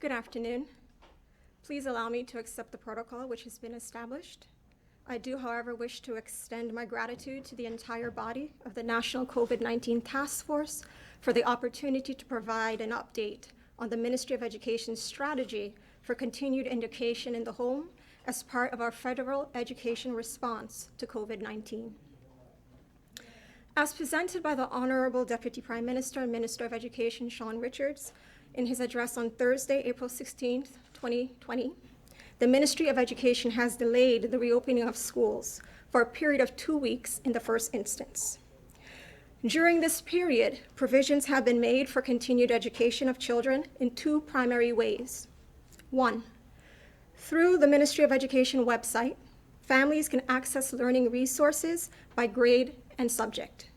Good afternoon. Please allow me to accept the protocol which has been established. I do, however, wish to extend my gratitude to the entire body of the National COVID-19 Task Force for the opportunity to provide an update on the Ministry of Education's strategy for continued education in the home as part of our federal education response to COVID-19. As presented by the Honorable Deputy Prime Minister and Minister of Education, Sean Richards, in his address on Thursday, April 16, 2020, the Ministry of Education has delayed the reopening of schools for a period of 2 weeks in the first instance. During this period, provisions have been made for continued education of children in two primary ways. One, through the Ministry of Education website, families can access learning resources by grade and subject.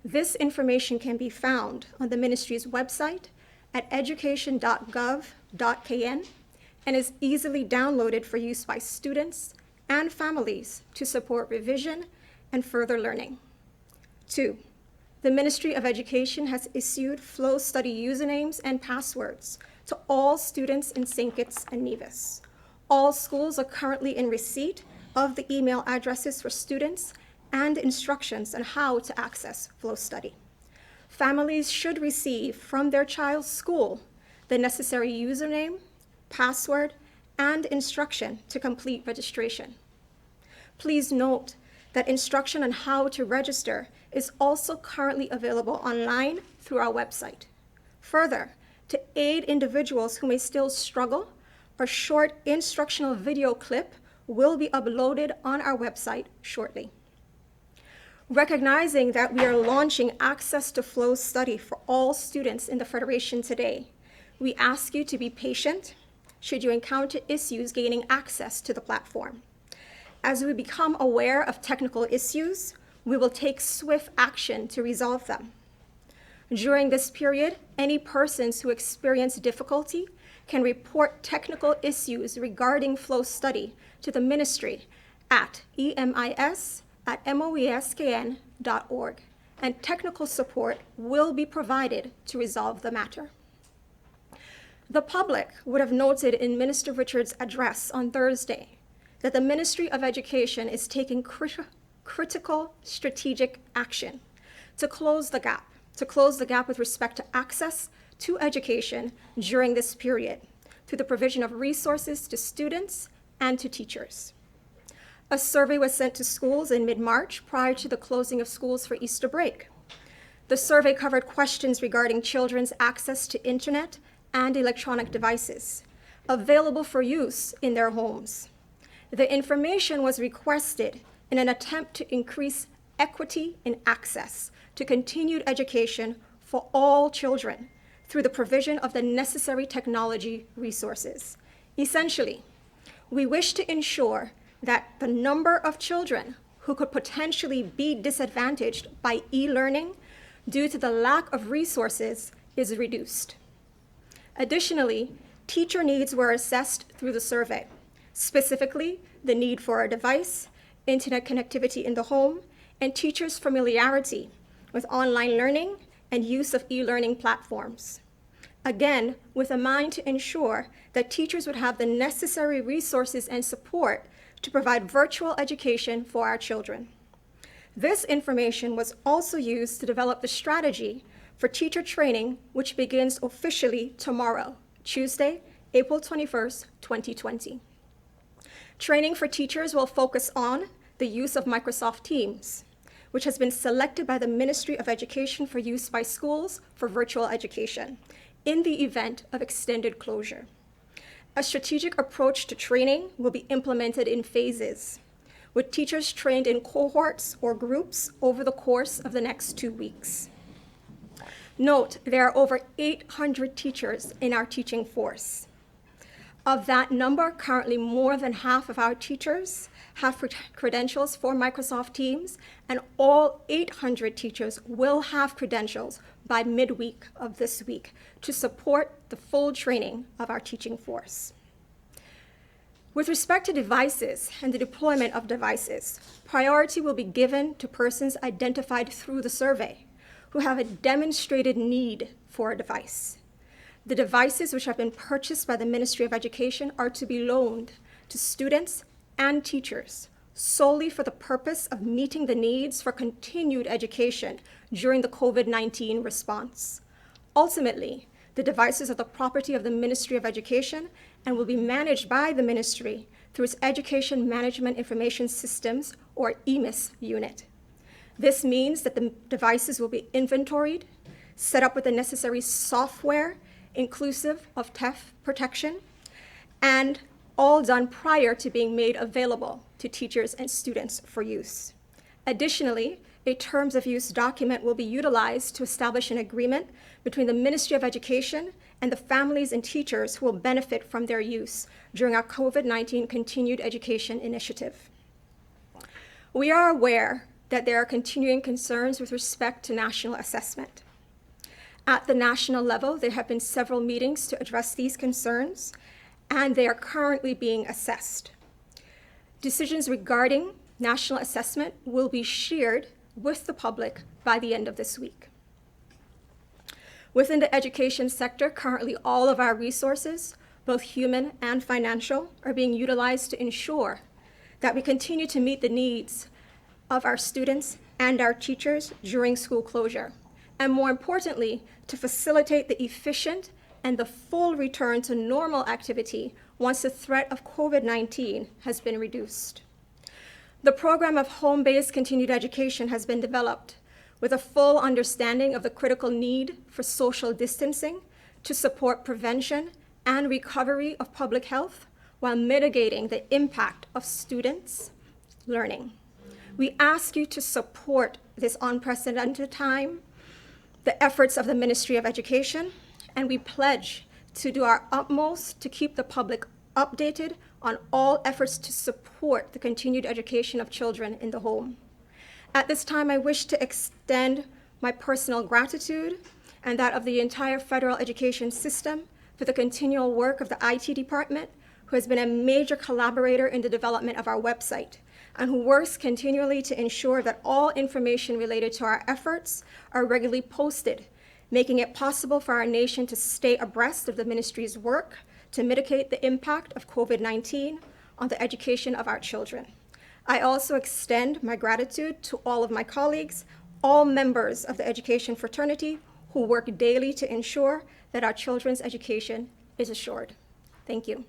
This information can be found on the ministry's website at education.gov.kn and is easily downloaded for use by students and families to support revision and further learning. Two, the Ministry of Education has issued Flow Study usernames and passwords to all students in St. Kitts and Nevis. All schools are currently in receipt of the email addresses for students and instructions on how to access Flow Study. Families should receive from their child's school the necessary username, password, and instruction to complete registration. Please note that instruction on how to register is also currently available online through our website. Further, to aid individuals who may still struggle, a short instructional video clip will be uploaded on our website shortly. Recognizing that we are launching access to Flow Study for all students in the Federation today, we ask you to be patient should you encounter issues gaining access to the platform. As we become aware of technical issues, we will take swift action to resolve them. During this period, any persons who experience difficulty can report technical issues regarding Flow Study to the ministry at emis@moeskn.org, and technical support will be provided to resolve the matter. The public would have noted in Minister Richards' address on Thursday that the Ministry of Education is taking critical strategic action to close the gap with respect to access to education during this period through the provision of resources to students and to teachers. A survey was sent to schools in mid-March prior to the closing of schools for Easter break. The survey covered questions regarding children's access to internet and electronic devices available for use in their homes. The information was requested in an attempt to increase equity in access to continued education for all children through the provision of the necessary technology resources. Essentially, we wish to ensure that the number of children who could potentially be disadvantaged by e-learning due to the lack of resources is reduced. Additionally, teacher needs were assessed through the survey, specifically the need for a device, internet connectivity in the home, and teachers' familiarity with online learning and use of e-learning platforms. Again, with a mind to ensure that teachers would have the necessary resources and support to provide virtual education for our children. This information was also used to develop the strategy for teacher training, which begins officially tomorrow, Tuesday, April 21st, 2020. Training for teachers will focus on the use of Microsoft Teams, which has been selected by the Ministry of Education for use by schools for virtual education in the event of extended closure. A strategic approach to training will be implemented in phases, with teachers trained in cohorts or groups over the course of the next 2 weeks. Note, there are over 800 teachers in our teaching force. Of that number, currently more than half of our teachers have credentials for Microsoft Teams, and all 800 teachers will have credentials by midweek of this week to support the full training of our teaching force. With respect to devices and the deployment of devices, priority will be given to persons identified through the survey who have a demonstrated need for a device. The devices which have been purchased by the Ministry of Education are to be loaned to students and teachers solely for the purpose of meeting the needs for continued education during the COVID-19 response. Ultimately, the devices are the property of the Ministry of Education and will be managed by the ministry through its Education Management Information Systems, or EMIS unit. This means that the devices will be inventoried, set up with the necessary software, inclusive of theft protection, and all done prior to being made available to teachers and students for use. Additionally, a terms of use document will be utilized to establish an agreement between the Ministry of Education and the families and teachers who will benefit from their use during our COVID-19 continued education initiative. We are aware that there are continuing concerns with respect to national assessment. At the national level, there have been several meetings to address these concerns, and they are currently being assessed. Decisions regarding national assessment will be shared with the public by the end of this week. Within the education sector, currently all of our resources, both human and financial, are being utilized to ensure that we continue to meet the needs of our students and our teachers during school closure, and more importantly, to facilitate the efficient and the full return to normal activity once the threat of COVID-19 has been reduced. The program of home-based continued education has been developed with a full understanding of the critical need for social distancing to support prevention and recovery of public health while mitigating the impact of students' learning. We ask you to support this unprecedented time, the efforts of the Ministry of Education, and we pledge to do our utmost to keep the public updated on all efforts to support the continued education of children in the home. At this time, I wish to extend my personal gratitude and that of the entire federal education system for the continual work of the IT department, who has been a major collaborator in the development of our website, and who works continually to ensure that all information related to our efforts are regularly posted, making it possible for our nation to stay abreast of the ministry's work to mitigate the impact of COVID-19 on the education of our children. I also extend my gratitude to all of my colleagues, all members of the education fraternity who work daily to ensure that our children's education is assured. Thank you.